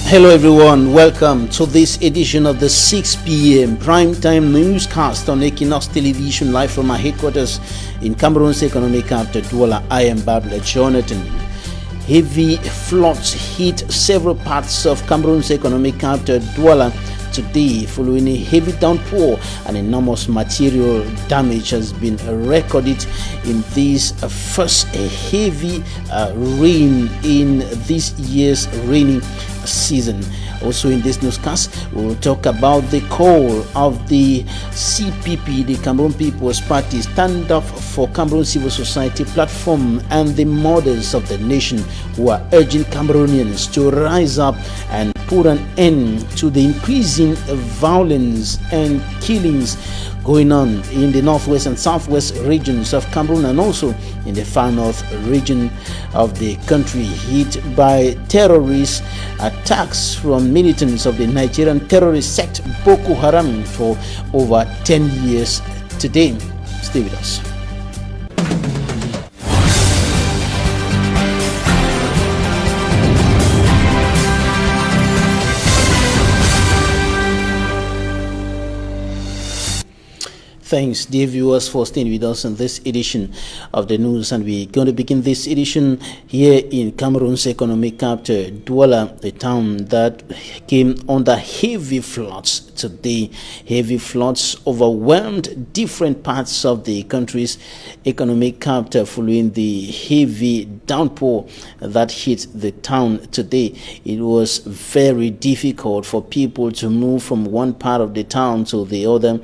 Hello everyone, welcome to this edition of the 6 p.m. primetime newscast on Équinoxe Television, live from our headquarters in Cameroon's economic capital, Douala. I am Babla Jonathan. Heavy floods hit several parts of Cameroon's economic capital, Douala, today following a heavy downpour, and enormous material damage has been recorded in this first heavy rain in this year's rainy season. Also in this newscast, we will talk about the call of the CPP, the Cameroon People's Party Stand Up for Cameroon Civil Society platform, and the mothers of the nation who are urging Cameroonians to rise up and put an end to the increasing violence and killings going on in the northwest and southwest regions of Cameroon, and also in the far north region of the country, hit by terrorist attacks from militants of the Nigerian terrorist sect Boko Haram for over 10 years today. Stay with us. Thanks, dear viewers, for staying with us in this edition of the news. And we're going to begin this edition here in Cameroon's economic capital, Douala, a town that came under heavy floods today. Heavy floods overwhelmed different parts of the country's economic capital following the heavy downpour that hit the town today. It was very difficult for people to move from one part of the town to the other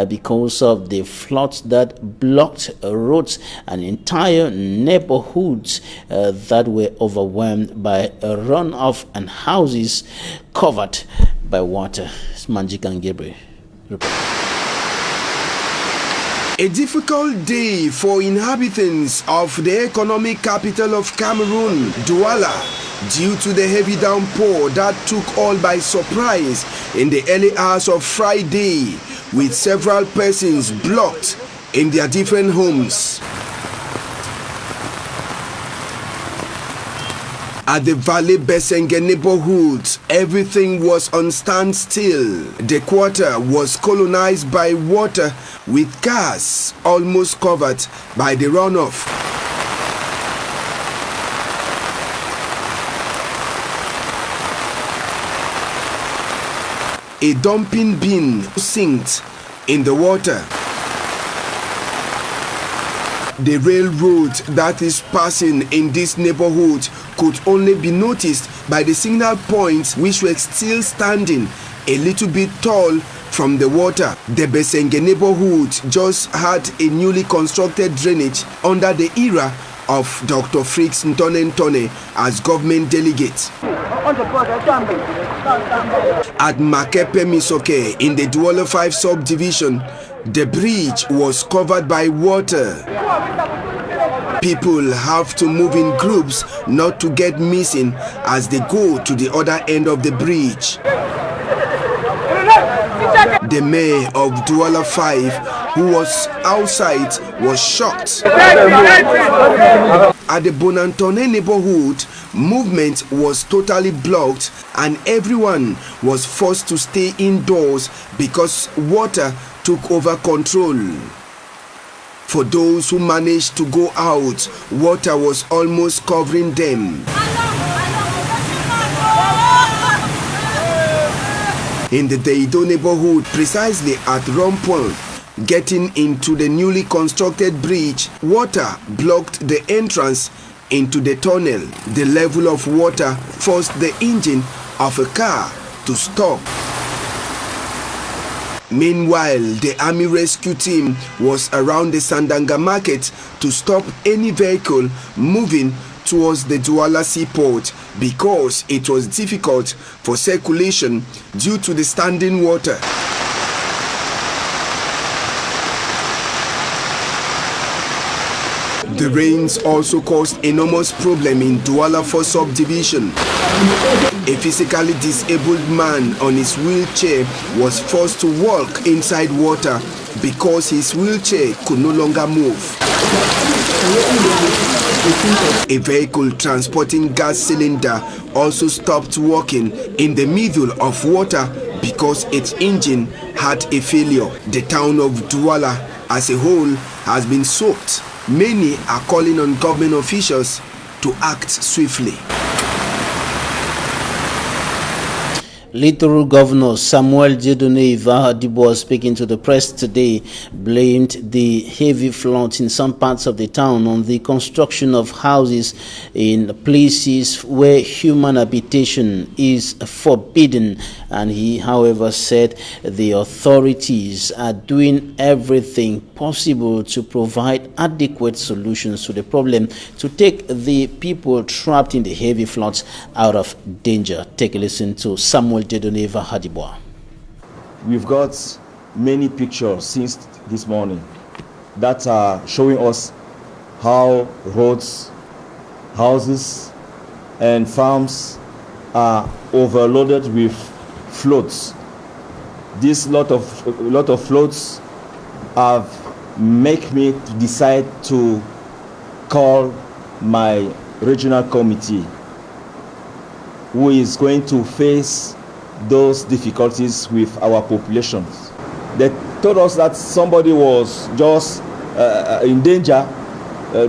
because of the floods that blocked roads and entire neighborhoods that were overwhelmed by a runoff and houses covered by water. Manjik and Gabriel. A difficult day for inhabitants of the economic capital of Cameroon, Douala, due to the heavy downpour that took all by surprise in the early hours of Friday, with several persons blocked in their different homes. At the Valley Besenge neighborhood, everything was on standstill. The quarter was colonized by water, with cars almost covered by the runoff. A dumping bin sank in the water. The railroad that is passing in this neighborhood could only be noticed by the signal points, which were still standing a little bit tall from the water. The Besenge neighborhood just had a newly constructed drainage under the era of Dr. Frix Ntone as government delegate. At Makepe Misoke in the Douala 5 subdivision, the bridge was covered by water. People have to move in groups not to get missing as they go to the other end of the bridge. The mayor of Douala 5, who was outside, was shocked. At the Bonantone neighborhood, movement was totally blocked and everyone was forced to stay indoors because water took over control. For those who managed to go out, water was almost covering them. In the Deido neighborhood, precisely at Rompon, getting into the newly constructed bridge, water blocked the entrance into the tunnel. The level of water forced the engine of a car to stop. Meanwhile, the army rescue team was around the Sandanga market to stop any vehicle moving towards the Douala seaport because it was difficult for circulation due to the standing water. The rains also caused enormous problem in Douala 4 subdivision. A physically disabled man on his wheelchair was forced to walk inside water because his wheelchair could no longer move. A vehicle transporting gas cylinder also stopped working in the middle of water because its engine had a failure. The town of Douala as a whole has been soaked. Many are calling on government officials to act swiftly. Littoral Governor Samuel Dieudonné Vahadibo, speaking to the press today, blamed the heavy floods in some parts of the town on the construction of houses in places where human habitation is forbidden. And he, however, said the authorities are doing everything possible to provide adequate solutions to the problem to take the people trapped in the heavy floods out of danger. Take a listen to Samuel Dieudonné Vahadibo. We've got many pictures since this morning that are showing us how roads, houses, and farms are overloaded with floods. This lot of floods have made me decide to call my regional committee, who is going to face those difficulties with our populations. They told us that somebody was just in danger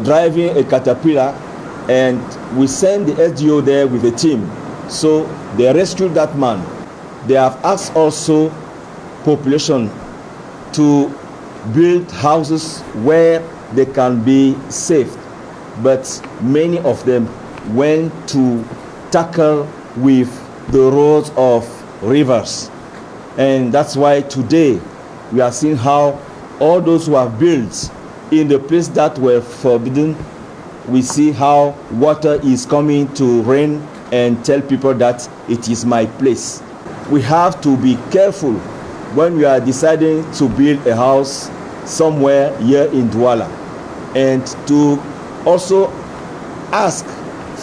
driving a caterpillar, and we sent the SDO there with a team. So they rescued that man. They have asked also population to build houses where they can be saved, but many of them went to tackle with the roads of rivers. And that's why today we are seeing how all those who have built in the place that were forbidden, we see how water is coming to rain and tell people that it is my place. We have to be careful when we are deciding to build a house somewhere here in Douala, and to also ask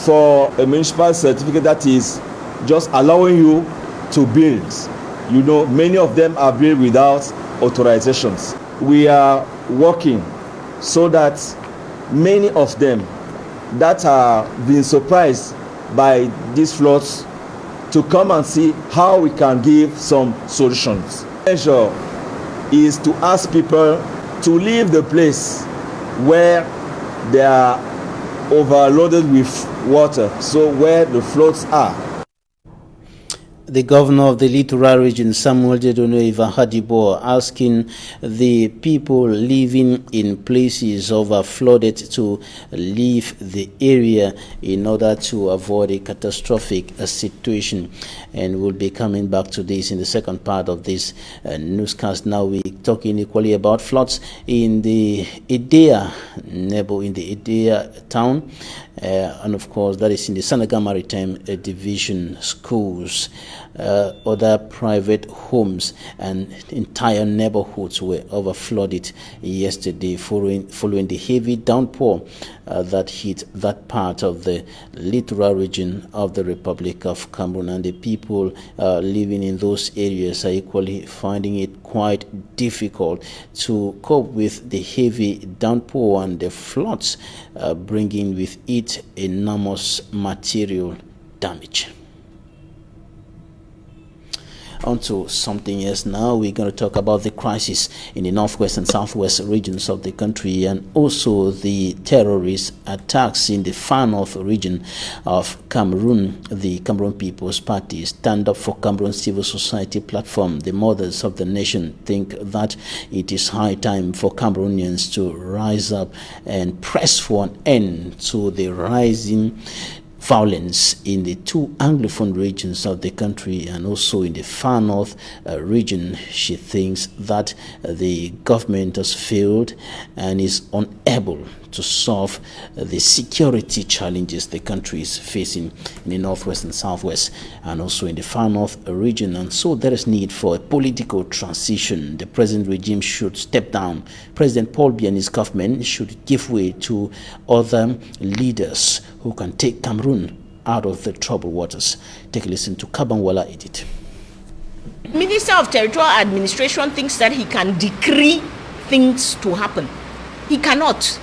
for a municipal certificate that is just allowing you to build. You know, many of them are built without authorizations. We are working so that many of them that are being surprised by these floods to come and see how we can give some solutions. The measure is to ask people to leave the place where they are overloaded with water, so where the floods are. The governor of the Littoral region, Samuel Dieudonné Vahadibo, asking the people living in places overflooded to leave the area in order to avoid a catastrophic situation. And we'll be coming back to this in the second part of this newscast. Now we're talking equally about floods in the Idea town, and of course that is in the Sanaga Maritime Division schools. Other private homes and entire neighborhoods were overflooded yesterday following the heavy downpour that hit that part of the littoral region of the Republic of Cameroon, and the people living in those areas are equally finding it quite difficult to cope with the heavy downpour and the floods, bringing with it enormous material damage. On to something else now. We're going to talk about the crisis in the northwest and southwest regions of the country, and also the terrorist attacks in the far north region of Cameroon. The Cameroon People's Party, Stand Up for Cameroon Civil Society platform, the mothers of the nation, think that it is high time for Cameroonians to rise up and press for an end to the rising violence in the two Anglophone regions of the country and also in the far north region. She thinks that the government has failed and is unable to solve the security challenges the country is facing in the northwest and southwest and also in the far north region. And so there is need for a political transition. The present regime should step down. President Paul Biya and his government should give way to other leaders who can take Cameroon out of the troubled waters. Take a listen to Kabanwala edit. Minister of Territorial Administration thinks that he can decree things to happen. He cannot.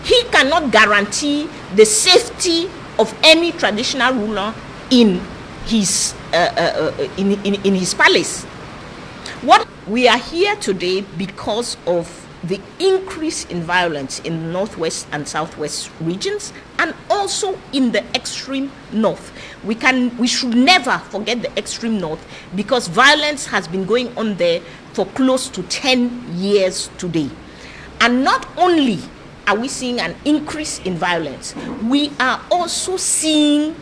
He cannot guarantee the safety of any traditional ruler in his palace. What we are here today because of the increase in violence in the northwest and southwest regions, and also in the extreme north. We should never forget the extreme north, because violence has been going on there for close to 10 years today. And not only are we seeing an increase in violence, we are also seeing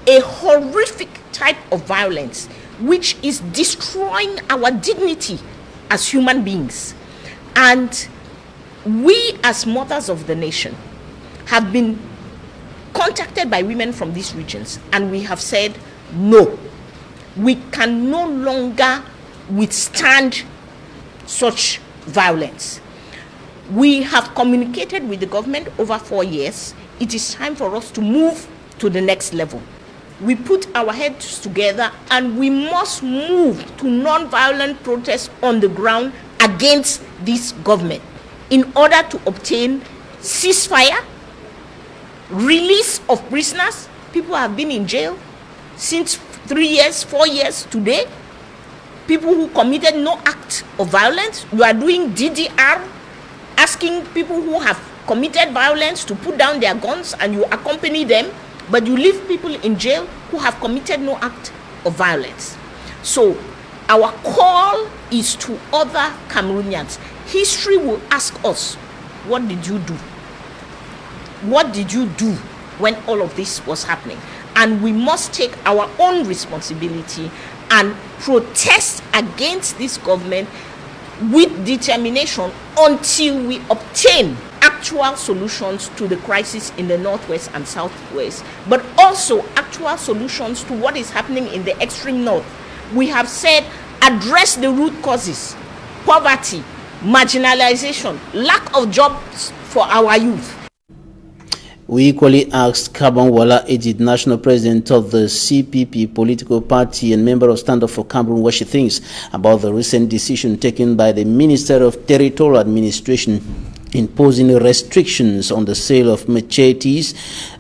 a horrific type of violence which is destroying our dignity as human beings. And we, as mothers of the nation, have been contacted by women from these regions, and we have said, no, we can no longer withstand such violence. We have communicated with the government over 4 years. It is time for us to move to the next level. We put our heads together, and we must move to non-violent protests on the ground against this government in order to obtain ceasefire, release of prisoners. People have been in jail since 3 years, 4 years today. People who committed no act of violence. You are doing DDR, asking people who have committed violence to put down their guns, and you accompany them, but you leave people in jail who have committed no act of violence. So our call is to other Cameroonians. History will ask us, what did you do? What did you do when all of this was happening? And we must take our own responsibility and protest against this government with determination until we obtain actual solutions to the crisis in the northwest and southwest, but also actual solutions to what is happening in the extreme north. We have said, address the root causes: poverty, marginalization, lack of jobs for our youth. We equally asked Kabangwala Edith, national president of the CPP political party and member of Stand Up for Cameroon, what she thinks about the recent decision taken by the Minister of Territorial Administration imposing restrictions on the sale of machetes,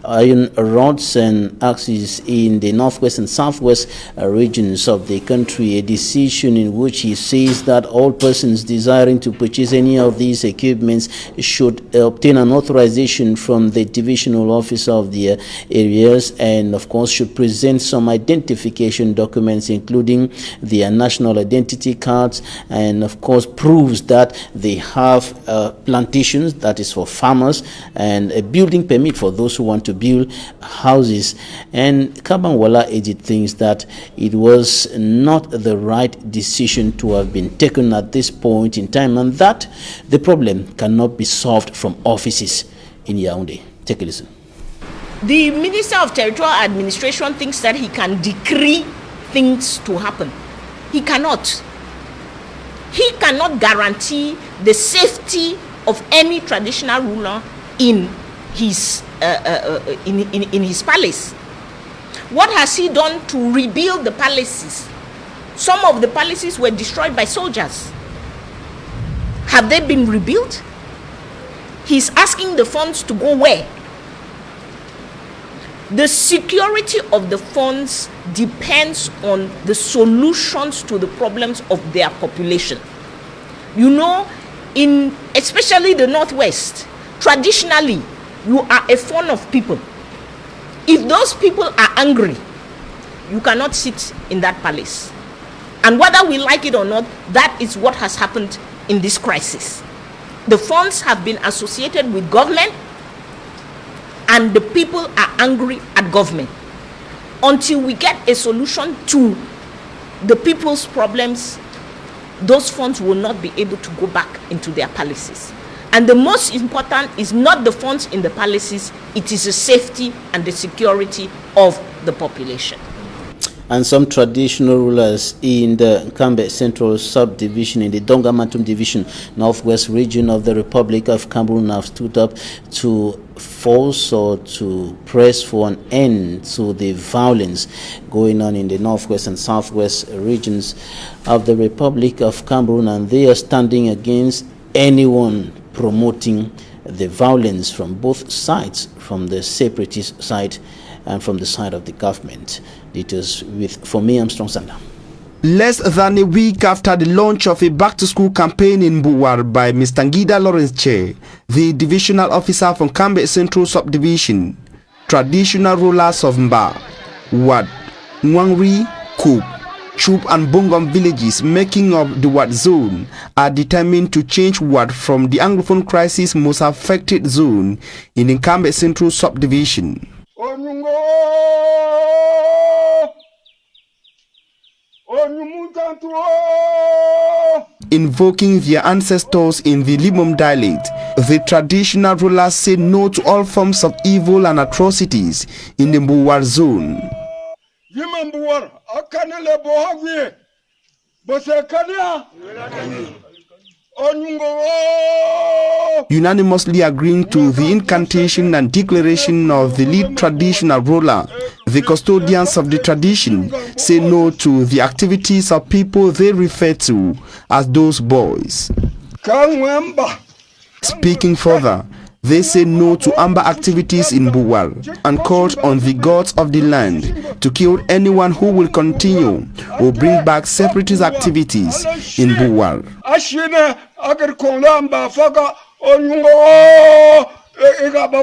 iron rods and axes in the northwest and southwest regions of the country, a decision in which he says that all persons desiring to purchase any of these equipments should obtain an authorization from the divisional officer of the areas, and of course should present some identification documents, including their national identity cards, and of course proves that they have plantations, that is for farmers, and a building permit for those who want to build houses. And Kabangwala Edith thinks that it was not the right decision to have been taken at this point in time, and that the problem cannot be solved from offices in Yaoundé. Take a listen. The Minister of Territorial Administration thinks that he can decree things to happen. He cannot. He cannot guarantee the safety of any traditional ruler in his palace. What has he done to rebuild the palaces? Some of the palaces were destroyed by soldiers. Have they been rebuilt? He's asking the funds to go where? The security of the funds depends on the solutions to the problems of their population. You know, in especially the northwest, traditionally you are a fund of people. If those people are angry, you cannot sit in that palace. And whether we like it or not, that is what has happened in this crisis. The funds have been associated with government, and the people are angry at government. Until we get a solution to the people's problems, those funds will not be able to go back into their palaces. And the most important is not the funds in the palaces, it is the safety and the security of the population. And some traditional rulers in the Kambe Central Subdivision, in the Donga Matum Division, Northwest region of the Republic of Cameroon, have stood up to force or to press for an end to the violence going on in the northwest and southwest regions of the Republic of Cameroon, and they are standing against anyone promoting the violence from both sides, from the separatist side and from the side of the government. Details with Fomi Armstrong Sanda. Less than a week after the launch of a back-to-school campaign in Mbuwar by Mr. Ngida Lawrence Che, the divisional officer from Kambe Central Subdivision, traditional rulers of Mba, Wad, Nwangri, Kup, Chup and Bongom villages making up the Wad zone are determined to change Wad from the Anglophone crisis most affected zone in the Kambe Central Subdivision. Invoking their ancestors in the Limom dialect, the traditional rulers say no to all forms of evil and atrocities in the Mbuwar zone. Unanimously agreeing to the incantation and declaration of the lead traditional ruler, the custodians of the tradition say no to the activities of people they refer to as those boys. Speaking further, they say no to amber activities in Mbuwar and called on the gods of the land to kill anyone who will continue or bring back separatist activities in Mbuwar.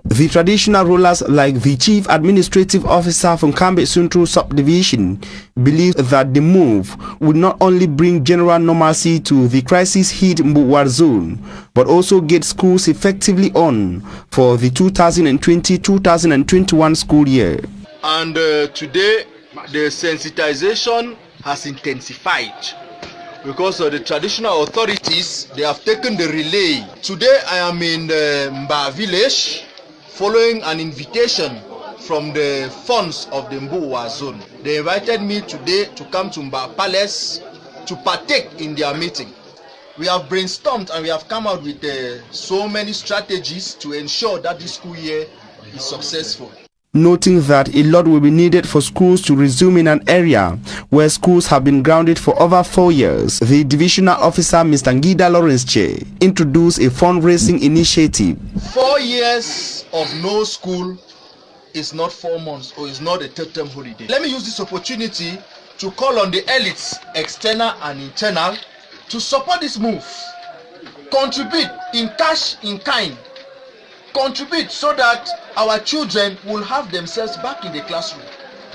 The traditional rulers, like the chief administrative officer from Kambe Central Subdivision, believe that the move would not only bring general normalcy to the crisis-hit Mbuwar zone, but also get schools effectively on for the 2020-2021 school year. And today, the sensitization has intensified, because the traditional authorities, they have taken the relay. Today I am in the Mba village following an invitation from the funds of the Mbuwar zone. They invited me today to come to Mba Palace to partake in their meeting. We have brainstormed and we have come out with so many strategies to ensure that this school year is successful. Noting that a lot will be needed for schools to resume in an area where schools have been grounded for over 4 years, the divisional officer, Mr. Ngida Lawrence Che, introduced a fundraising initiative. 4 years of no school is not 4 months or is not a third-term holiday. Let me use this opportunity to call on the elites, external and internal, to support this move. Contribute in cash, in kind. Contribute so that our children will have themselves back in the classroom.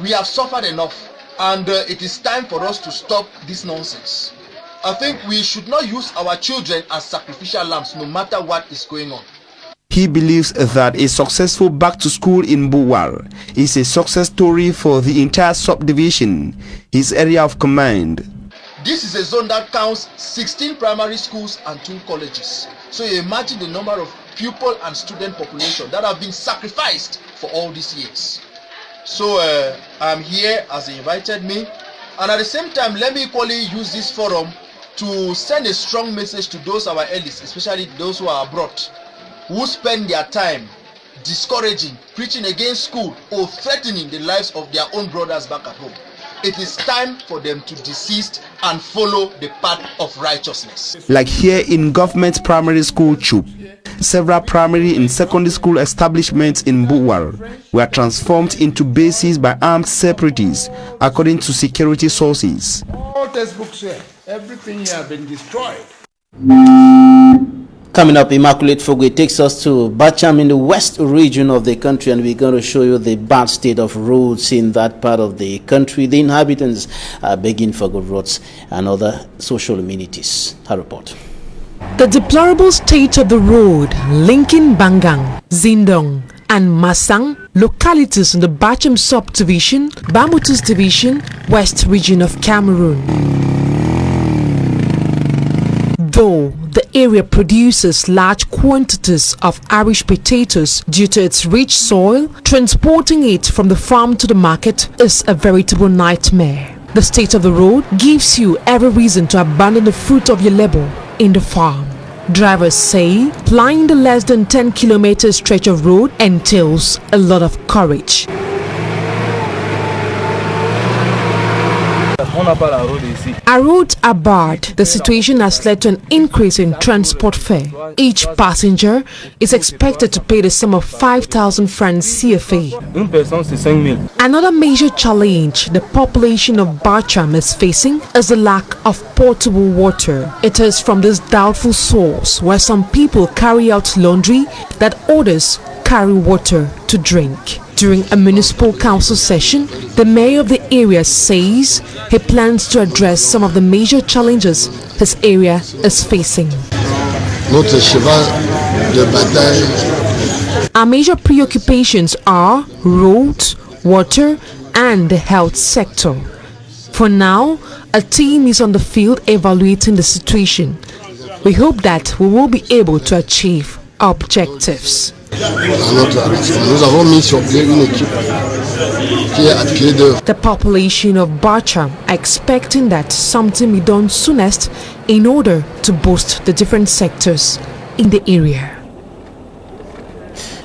We have suffered enough, and it is time for us to stop this nonsense. I think we should not use our children as sacrificial lambs no matter what is going on. He believes that a successful back to school in Mbuwar is a success story for the entire subdivision, his area of command. This is a zone that counts 16 primary schools and 2 colleges. So you imagine the number of pupil and student population that have been sacrificed for all these years. So I'm here as they invited me, and at the same time let me equally use this forum to send a strong message to those our elites, especially those who are abroad, who spend their time discouraging, preaching against school or threatening the lives of their own brothers back at home. It is time for them to desist and follow the path of righteousness. Like here in government primary school Chup, several primary and secondary school establishments in Mbuwar were transformed into bases by armed separatists, according to security sources. All textbooks here, everything here has been destroyed. Coming up, Immaculate Fogwe takes us to Bacham in the west region of the country, and we're going to show you the bad state of roads in that part of the country. The inhabitants are begging for good roads and other social amenities. Her report. The deplorable state of the road linking Bangang, Zindong and Masang, localities in the Bacham subdivision, Bamutus division, west region of Cameroon. Though the area produces large quantities of Irish potatoes due to its rich soil, transporting it from the farm to the market is a veritable nightmare. The state of the road gives you every reason to abandon the fruit of your labor in the farm. Drivers say plying the less than 10-kilometer stretch of road entails a lot of courage. Our roads are barred. The situation has led to an increase in transport fare. Each passenger is expected to pay the sum of 5,000 francs CFA. Another major challenge the population of Barcham is facing is the lack of potable water. It is from this doubtful source where some people carry out laundry that others carry water to drink. During a municipal council session, the mayor of the area says he plans to address some of the major challenges his area is facing. Our major preoccupations are roads, water, and the health sector. For now, a team is on the field evaluating the situation. We hope that we will be able to achieve our objectives. The population of Barcham are expecting that something be done soonest in order to boost the different sectors in the area.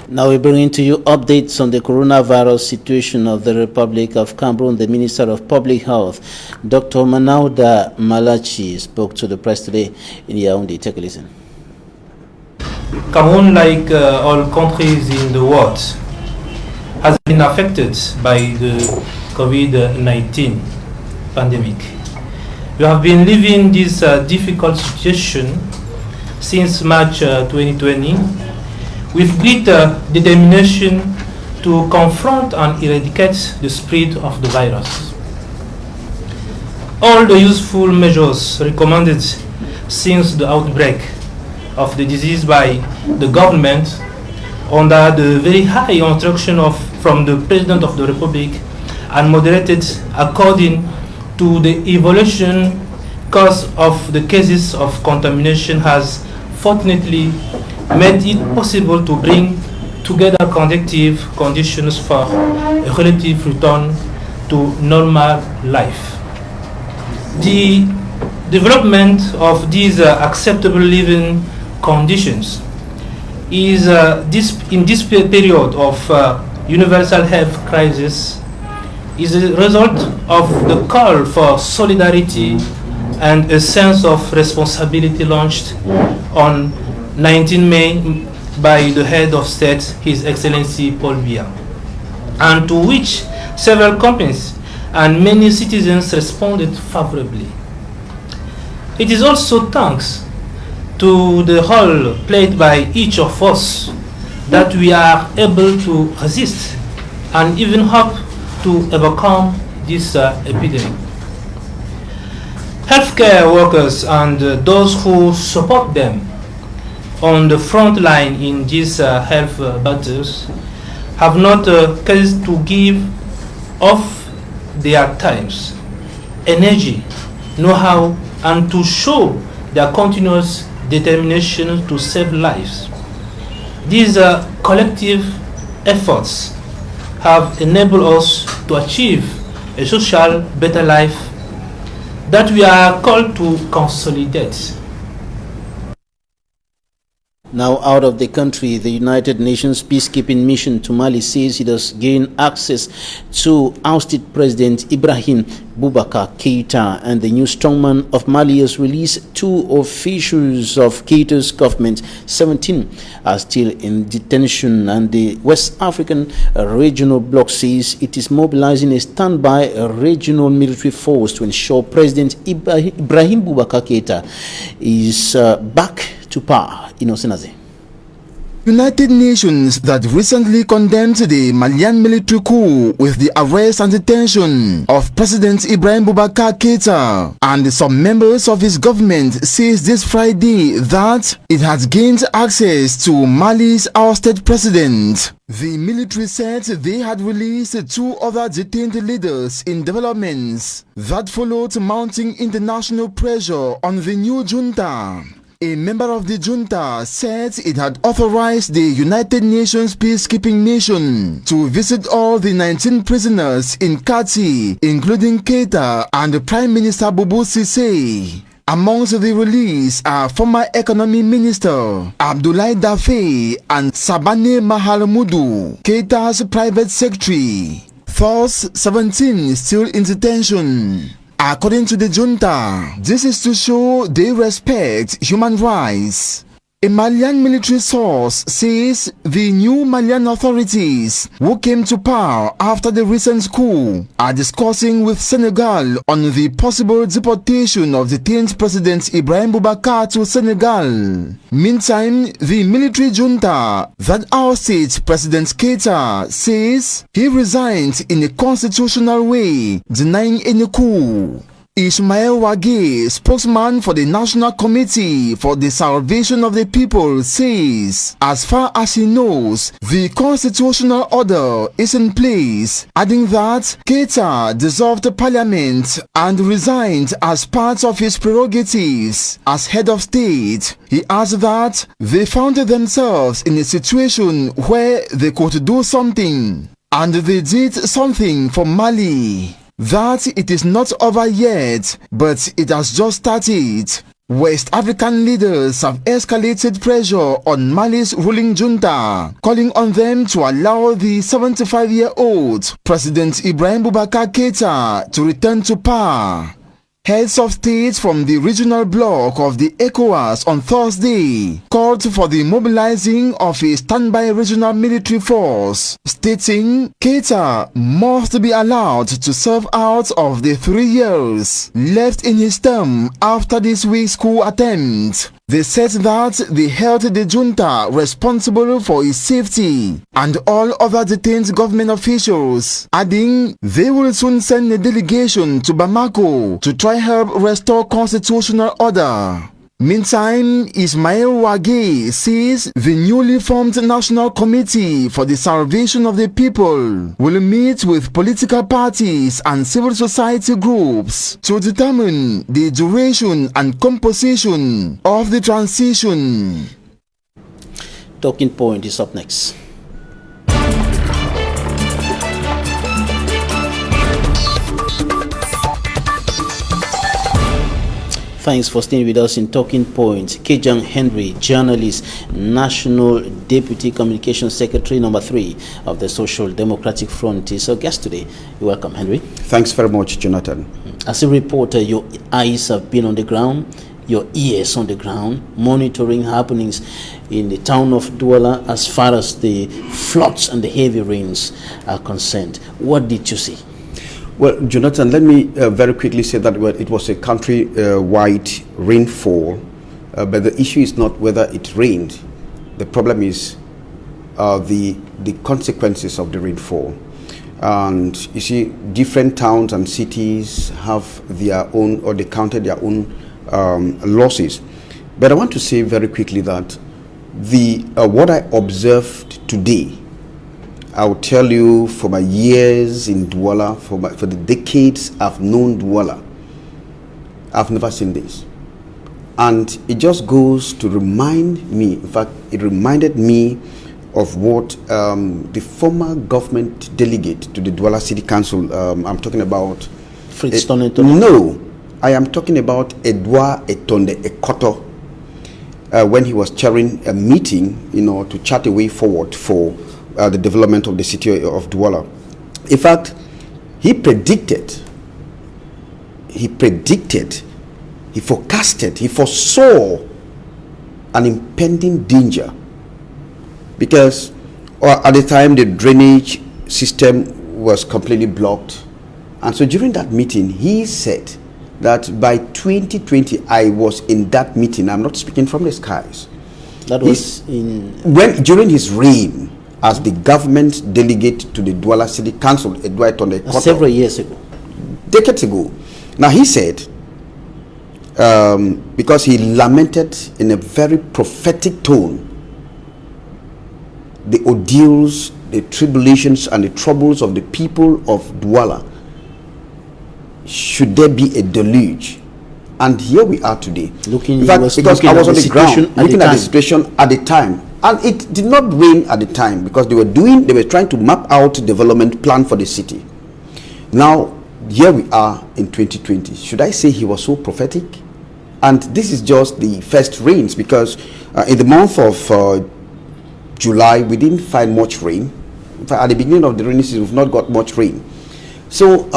Now we bring to you updates on the coronavirus situation of the Republic of Cameroon. The Minister of Public Health, Dr. Manauda Malachi, spoke to the press today in Yaoundé. Take a listen. Cameroon, like all countries in the world, has been affected by the COVID-19 pandemic. We have been living this difficult situation since March 2020 with great determination to confront and eradicate the spread of the virus. All the useful measures recommended since the outbreak of the disease by the government under the very high instruction from the President of the Republic and moderated according to the evolution cause of the cases of contamination has fortunately made it possible to bring together conducive conditions for a relative return to normal life. The development of these acceptable living conditions is in this period of universal health crisis is a result of the call for solidarity and a sense of responsibility launched on 19 May by the head of state, His Excellency Paul Biya, and to which several companies and many citizens responded favorably. It is also thanks to the role played by each of us that we are able to resist and even hope to overcome this epidemic. Healthcare workers and those who support them on the front line in these health battles have not ceased to give of their times, energy, know-how, and to show their continuous determination to save lives. These collective efforts have enabled us to achieve a social better life that we are called to consolidate. Now out of the country, the United Nations peacekeeping mission to Mali says it has gained access to ousted President Ibrahim Boubacar Keïta, and the new strongman of Mali has released 2 officials of Keïta's government. 17 are still in detention, and the West African regional bloc says it is mobilizing a standby regional military force to ensure President Ibrahim Boubacar Keïta is back to power. Equinoxe. United Nations that recently condemned the Malian military coup with the arrest and detention of President Ibrahim Boubacar Keïta and some members of his government says this Friday that it has gained access to Mali's ousted president. The military said they had released 2 other detained leaders in developments that followed mounting international pressure on the new junta. A member of the junta said it had authorized the United Nations peacekeeping mission to visit all the 19 prisoners in Kati, including Keïta and Prime Minister Boubou Cissé. Amongst the released are former Economy Minister Abdoulaye Daffé and Sabane Mahamudu, Keita's private secretary. Thus, 17 still in detention. According to the junta, this is to show they respect human rights. A Malian military source says the new Malian authorities who came to power after the recent coup are discussing with Senegal on the possible deportation of detained President Ibrahim Boubacar to Senegal. Meantime, the military junta that ousted President Keita says he resigned in a constitutional way, denying any coup. Ismail Wage, spokesman for the National Committee for the Salvation of the People, says as far as he knows, the constitutional order is in place, adding that Keita dissolved parliament and resigned as part of his prerogatives as head of state. He adds that they found themselves in a situation where they could do something, and they did something for Mali. That it is not over yet, but it has just started. West African leaders have escalated pressure on Mali's ruling junta, calling on them to allow the 75-year-old President Ibrahim Boubacar Keita to return to power. Heads of state from the regional bloc of the Equinoxe on Thursday called for the mobilizing of a standby regional military force, stating Keita must be allowed to serve out of the 3 years left in his term after this week's coup attempt. They said that they held the junta responsible for his safety and all other detained government officials, adding they will soon send a delegation to Bamako to try help restore constitutional order. Meantime, Ismail Wage says the newly formed National Committee for the Salvation of the People will meet with political parties and civil society groups to determine the duration and composition of the transition. Talking Point is up next. Thanks for staying with us in Talking Point. Kejang Henry, journalist, National Deputy Communications Secretary number 3 of the Social Democratic Front, is our guest today. You're welcome, Henry. Thanks very much, Jonathan. As a reporter, your eyes have been on the ground, your ears on the ground, monitoring happenings in the town of Douala as far as the floods and the heavy rains are concerned. What did you see? Well, Jonathan, let me very quickly say that it was a country-wide rainfall, but the issue is not whether it rained. The problem is the consequences of the rainfall. And you see, different towns and cities have their own, or they counted their own losses. But I want to say very quickly that what I observed today, I will tell you, for my years in Douala, for the decades I've known Douala, I've never seen this. And it just goes to remind me, in fact, it reminded me of what the former government delegate to the Douala City Council, I'm talking about... Fritz Tonne? No, I am talking about Edouard Etonde Ekoto, when he was chairing a meeting, to chart a way forward for the development of the city of Douala. In fact, he forecasted, he foresaw an impending danger, because at the time the drainage system was completely blocked. And so during that meeting, he said that by 2020, I was in that meeting. I'm not speaking from the skies. That was during his reign as the government delegate to the Douala City Council, Edouard Tonne Ekoto, several years ago, decades ago. Now he said, because he lamented in a very prophetic tone the ordeals, the tribulations and the troubles of the people of Douala, should there be a deluge. And here we are today. Because I was on the ground looking at the situation at the time. And it did not rain at the time, because they were trying to map out a development plan for the city. Now, here we are in 2020. Should I say he was so prophetic? And this is just the first rains, because in the month of July, we didn't find much rain. In fact, at the beginning of the rainy season, we've not got much rain. So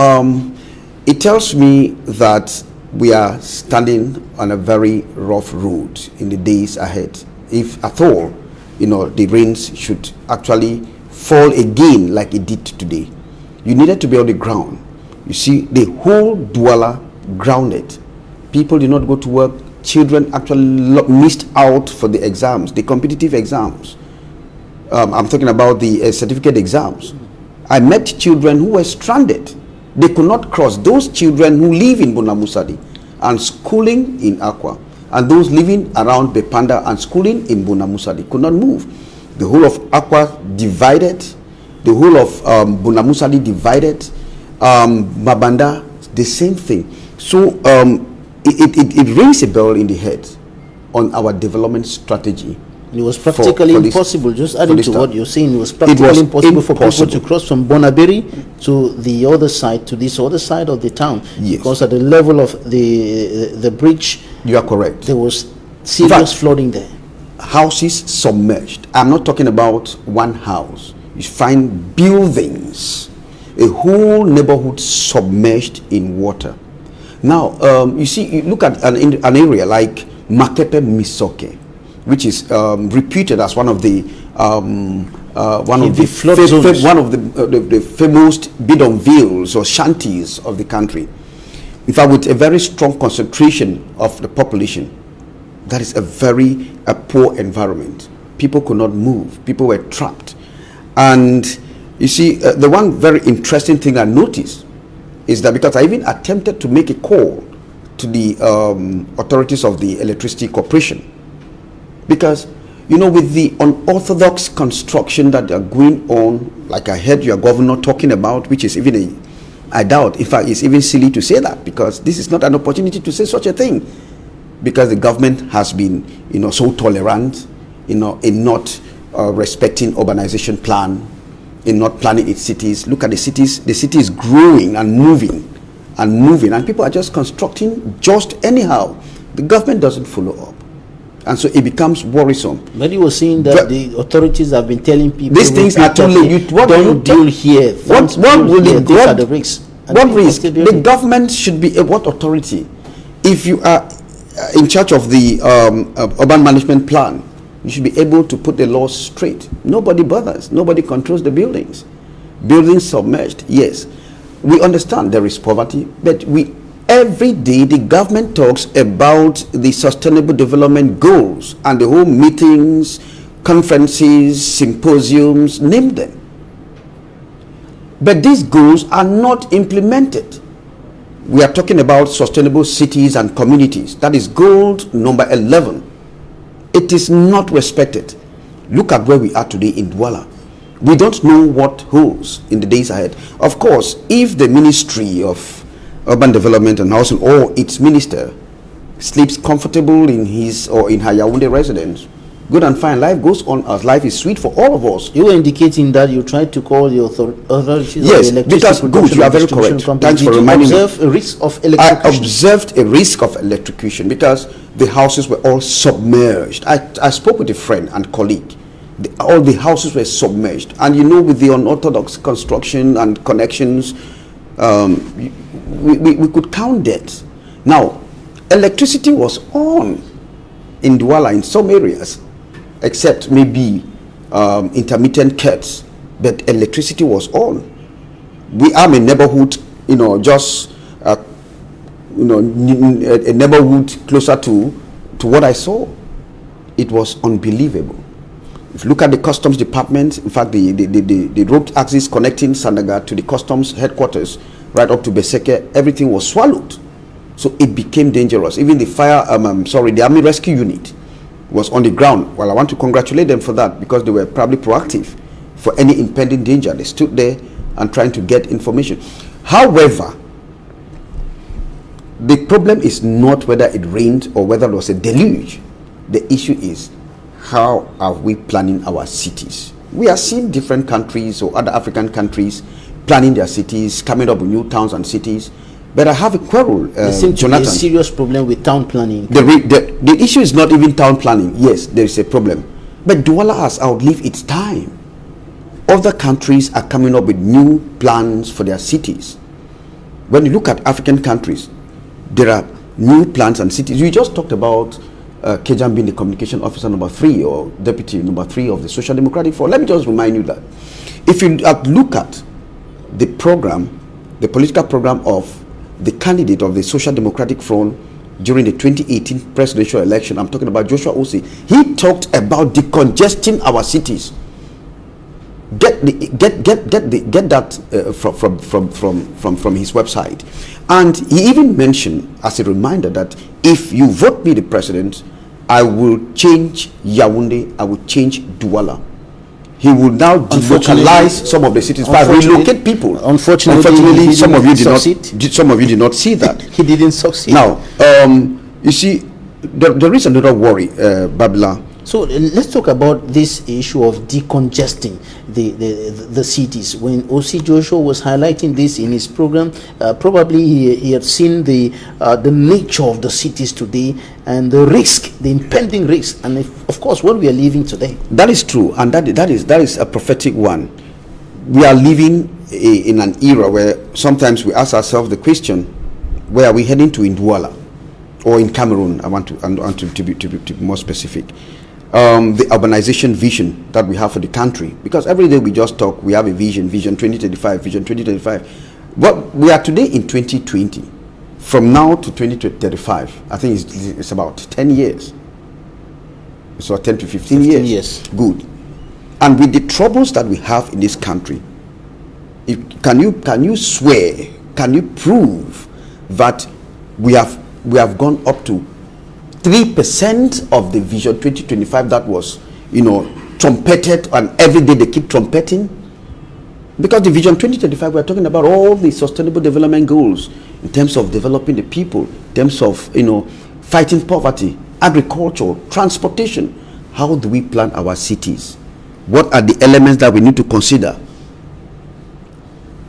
it tells me that we are standing on a very rough road in the days ahead. If at all, the rains should actually fall again like it did today. You needed to be on the ground. You see, the whole Douala grounded. People did not go to work. Children actually missed out for the exams, the competitive exams. I'm talking about the certificate exams. I met children who were stranded. They could not cross. Those children who live in Bunamusadi and schooling in Akwa, and those living around Bepanda and schooling in Bunamusadi could not move. The whole of Akwa divided. The whole of Bunamusadi divided. Mabanda, the same thing. So it rings a bell in the head on our development strategy. It was practically impossible, just adding to what you're saying, it was practically impossible for people to cross from Bonaberi to the other side, to this other side of the town. Yes. Because at the level of the bridge, you are correct, there was serious flooding there. Houses submerged. I'm not talking about one house. You find buildings, a whole neighborhood submerged in water. Now, you see, you look at an area like Makepe Misoke, which is reputed as one of the famous bidonvilles or shanties of the country. In fact, with a very strong concentration of the population, that is a poor environment. People could not move. People were trapped. And you see, the one very interesting thing I noticed is that, because I even attempted to make a call to the authorities of the Electricity Corporation, because with the unorthodox construction that are going on, like I heard your governor talking about, which is even I doubt, in fact, it's even silly to say that, because this is not an opportunity to say such a thing, because the government has been so tolerant in not respecting urbanization plan, in not planning its cities. Look at the cities. The city is growing and moving, and people are just constructing just anyhow. The government doesn't follow up, and so it becomes worrisome. But you were saying that the authorities have been telling people these things are too late. Don't deal here. What will these are the risks? What risk? The government should be what authority? If you are in charge of the urban management plan, you should be able to put the laws straight. Nobody bothers. Nobody controls the buildings. Buildings submerged. Yes, we understand there is poverty, but every day the government talks about the sustainable development goals and the whole meetings, conferences, symposiums, name them. But these goals are not implemented. We are talking about sustainable cities and communities. That is goal number 11. It is not respected. Look at where we are today in Douala. We don't know what holds in the days ahead. Of course, if the Ministry of Urban Development and Housing or its minister sleeps comfortable in his or in her Yaoundé residence, good and fine, life goes on as life is sweet for all of us. You were indicating that you tried to call the authorities. Yes, of the because good, you are very correct. Thanks for reminding me. Did you observe a risk of electrocution? I observed a risk of electrocution because the houses were all submerged. I spoke with a friend and colleague. All the houses were submerged, and with the unorthodox construction and connections, we could count that. Now, electricity was on in Douala in some areas, except maybe intermittent cuts, but electricity was on. We are a neighborhood, just a neighborhood closer to what I saw. It was unbelievable. If you look at the customs department, in fact, the road axis connecting Sandaga to the customs headquarters, right up to Beseke, everything was swallowed. So it became dangerous. Even the the Army Rescue Unit was on the ground. Well, I want to congratulate them for that, because they were probably proactive for any impending danger. They stood there and trying to get information. However, the problem is not whether it rained or whether there was a deluge. The issue is, how are we planning our cities? We are seeing different countries or other African countries planning their cities, coming up with new towns and cities. But I have a quarrel, there seems to be Jonathan. a serious problem with town planning. The issue is not even town planning. Yes, there is a problem. But Douala has outlived its time. Other countries are coming up with new plans for their cities. When you look at African countries, there are new plans and cities. We just talked about Kejam being the communication officer number 3 or deputy number 3 of the Social Democratic Forum. Let me just remind you that if you look at the program, the political program of the candidate of the Social Democratic Front during the 2018 presidential election, I'm talking about Joshua Osei, he talked about decongesting our cities. Get that from his website. And he even mentioned as a reminder that if you vote me the president, I will change Yaoundé, I will change Douala. He will now delocalize some of the cities, but relocate people. Unfortunately, some of you did not see that. He didn't succeed. Now, you see, there is another worry, Babla. So let's talk about this issue of decongesting the cities. When O.C. Joshua was highlighting this in his program, probably he had seen the nature of the cities today and the risk, the impending risk, and of course what we are living today. That is true, and that is a prophetic one. We are living in an era where sometimes we ask ourselves the question, where are we heading to in Douala or in Cameroon? I want to be more specific. The urbanization vision that we have for the country, because every day we just talk, we have a vision 2035, vision 2035. But we are today in 2020. From now to 2035, I think it's about 10 years. So 10 to 15 years. Good. And with the troubles that we have in this country, can you swear, can you prove that we have gone up to 3% of the vision 2025 that was, trumpeted, and every day they keep trumpeting? Because the vision 2025, we're talking about all the sustainable development goals in terms of developing the people, in terms of, fighting poverty, agriculture, transportation. How do we plan our cities? What are the elements that we need to consider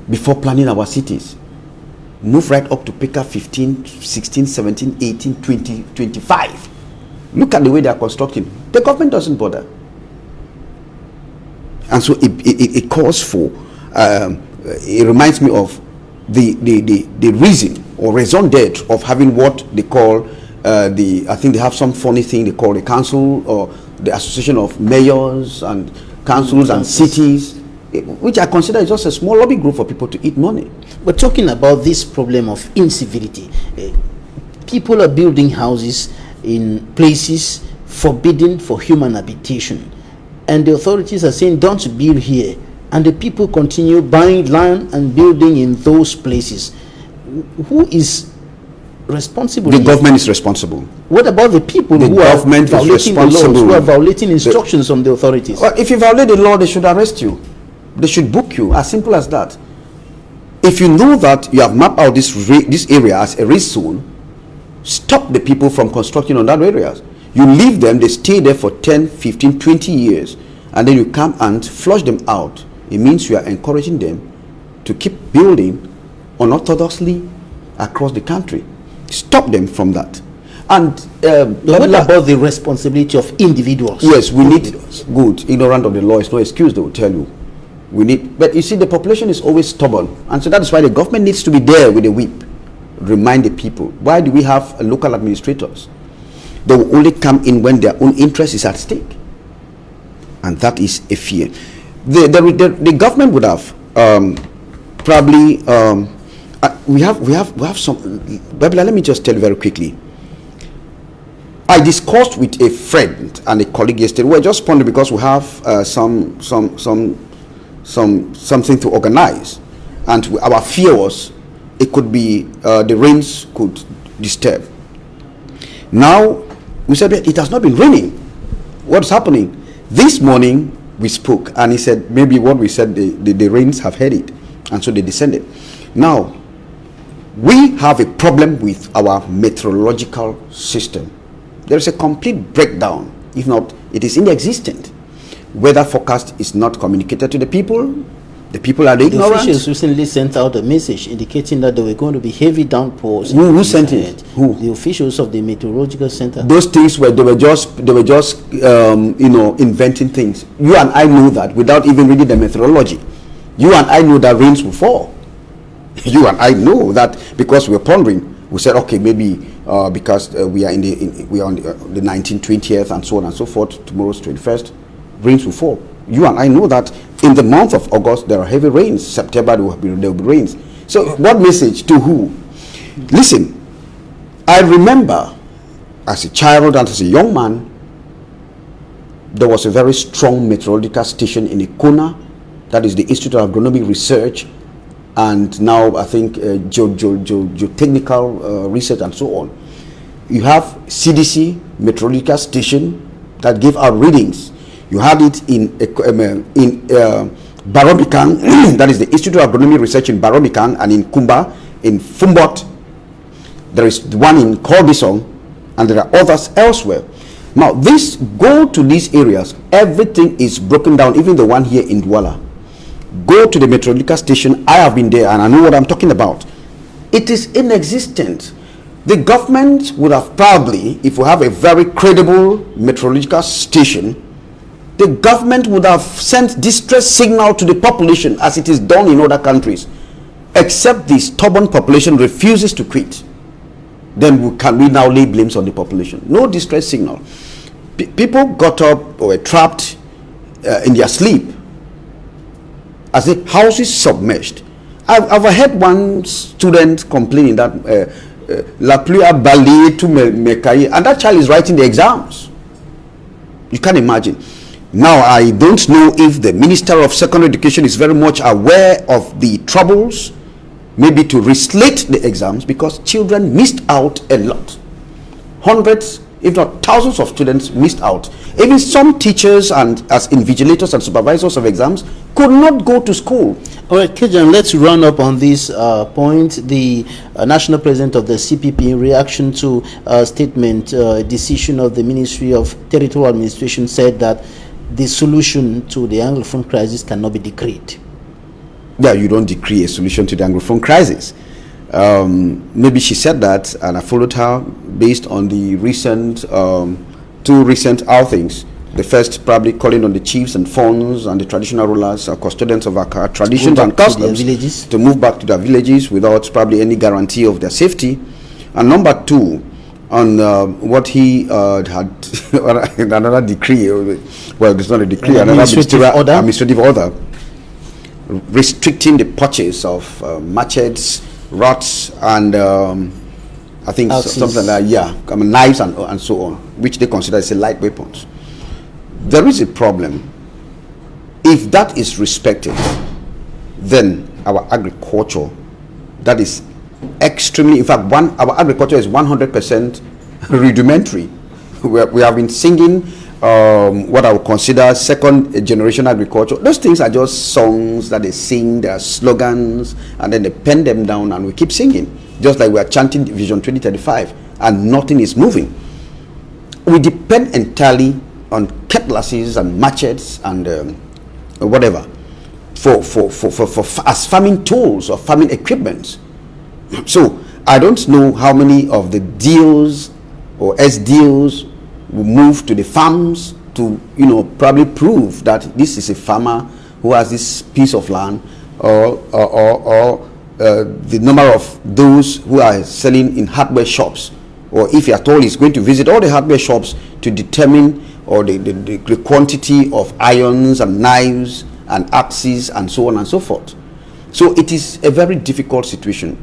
before planning our cities? Move right up to PICA 15, 16, 17, 18, 20, 25. Look at the way they are constructing. The government doesn't bother. And so it calls for, it reminds me of the reason or raison d'etre of having what they call, I think they have some funny thing they call the council or the association of mayors and councils and cities, which I consider is just a small lobby group for people to eat money. We're talking about this problem of incivility. People are building houses in places forbidden for human habitation, and the authorities are saying don't build here, and the people continue buying land and building in those places. Who is responsible? The government is responsible. What about the people who are violating the laws, who are violating instructions from the authorities? Well, if you violate the law, they should arrest you. They should book you. As simple as that. If you know that you have mapped out this area as a risk zone, stop the people from constructing on that areas. You leave them, they stay there for 10, 15, 20 years, and then you come and flush them out. It means you are encouraging them to keep building unorthodoxly across the country. Stop them from that. And what about the responsibility of individuals? Yes, we need good. Ignorant of the law is no excuse, they will tell you. We need, but you see, the population is always stubborn, and so that is why the government needs to be there with a whip, remind the people. Why do we have local administrators? They will only come in when their own interest is at stake, and that is a fear. The government would have probably we have some. Babila, let me just tell you very quickly. I discussed with a friend and a colleague yesterday. We were just pondering because we have something to organize, and our fear was it could be the rains could disturb. Now we said it has not been raining. What's happening? This morning we spoke, and he said maybe what we said the rains have heard it, and so they descended. Now we have a problem with our meteorological system. There is a complete breakdown. If not, it is inexistent. Weather forecast is not communicated to the people. The people are ignorant. The officials recently sent out a message indicating that there were going to be heavy downpours. Who sent it? Who? The officials of the meteorological center. Those things they were just inventing things. You and I know that without even reading the meteorology. You and I know that rains will fall. You and I know that because we're pondering. We said, okay, maybe because we are on the 19th, 20th, and so on and so forth. Tomorrow's 21st, rains will fall. You and I know that in the month of August there are heavy rains. September there will be rains. So what message to who? Listen, I remember as a child and as a young man, there was a very strong meteorological station in Equinoxe, that is the Institute of Agronomic Research, and now I think geotechnical research and so on. You have CDC meteorological station that gave out readings. You had it in Barobican, that is the Institute of Agronomic Research in Barobican, and in Kumba, in Fumbot. There is one in Corbison, and there are others elsewhere. Now, go to these areas, everything is broken down, even the one here in Douala. Go to the meteorological station. I have been there and I know what I'm talking about. It is inexistent. The government would have probably, if we have a very credible meteorological station, the government would have sent distress signal to the population as it is done in other countries. Except the stubborn population refuses to quit. Then can we now lay blames on the population? No distress signal. People got up or were trapped in their sleep as the house is submerged. I've heard one student complaining that La pluie a balayé tout mes cahiers, and that child is writing the exams. You can imagine. Now, I don't know if the Minister of Secondary Education is very much aware of the troubles, maybe to reslate the exams, because children missed out a lot. Hundreds, if not thousands of students missed out. Even some teachers and as invigilators and supervisors of exams could not go to school. All right, Kejan, let's run up on this point. The national president of the CPP, in reaction to a statement, decision of the Ministry of Territorial Administration, said that the solution to the Anglophone crisis cannot be decreed. Yeah, you don't decree a solution to the Anglophone crisis. Maybe she said that, and I followed her based on the recent two recent outings. The first probably calling on the chiefs and fawns and the traditional rulers, custodians of our traditions and customs, to move back to their villages without probably any guarantee of their safety. And number two, on what he had another decree, well, it's not a decree, another administrative order restricting the purchase of machetes, rods, and I think something like that, yeah, knives and so on, which they consider as a light weapons. There is a problem. If that is respected, then our agriculture, that is extremely, in fact, our agriculture is 100% rudimentary. We have been singing what I would consider second generation agriculture. Those things are just songs that they sing, they are slogans, and then they pen them down and we keep singing, just like we are chanting Vision 2035 and nothing is moving. We depend entirely on cutlasses and machetes and whatever for as farming tools or farming equipment. So I don't know how many of the deals or SDOs will move to the farms to, probably prove that this is a farmer who has this piece of land, or the number of those who are selling in hardware shops, or if at all is going to visit all the hardware shops to determine or the quantity of irons and knives and axes and so on and so forth. So it is a very difficult situation.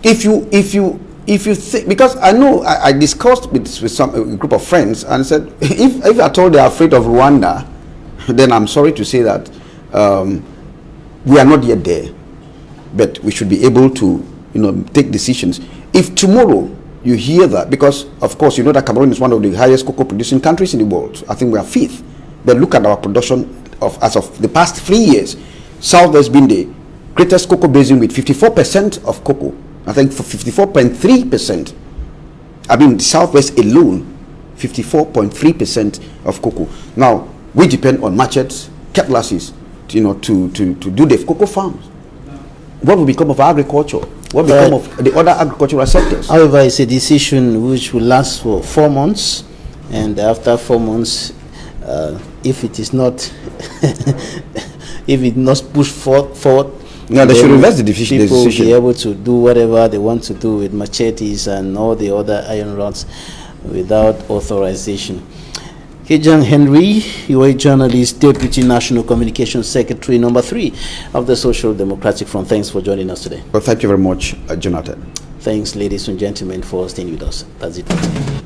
If you think, because I know I discussed with a group of friends and said, if at all they are afraid of Rwanda, then I'm sorry to say that we are not yet there, but we should be able to take decisions. If tomorrow you hear that, because of course you know that Cameroon is one of the highest cocoa producing countries in the world. I think we are 5th, but look at our production as of the past 3 years. South has been the greatest cocoa basin with 54% of cocoa. I think for 54.3%. I mean, the Southwest alone, 54.3% of cocoa. Now, we depend on machetes, cutlasses, to do the cocoa farms? What will become of agriculture? What will become of the other agricultural sectors? However, it's a decision which will last for 4 months, and after 4 months, if it is not, if it not pushed forward, no, they should reverse the decision. People will be able to do whatever they want to do with machetes and all the other iron rods without authorization. Kejang Henry, you are a journalist, Deputy National Communications Secretary, number 3 of the Social Democratic Front. Thanks for joining us today. Well, thank you very much, Jonathan. Thanks, ladies and gentlemen, for staying with us. That's it for today.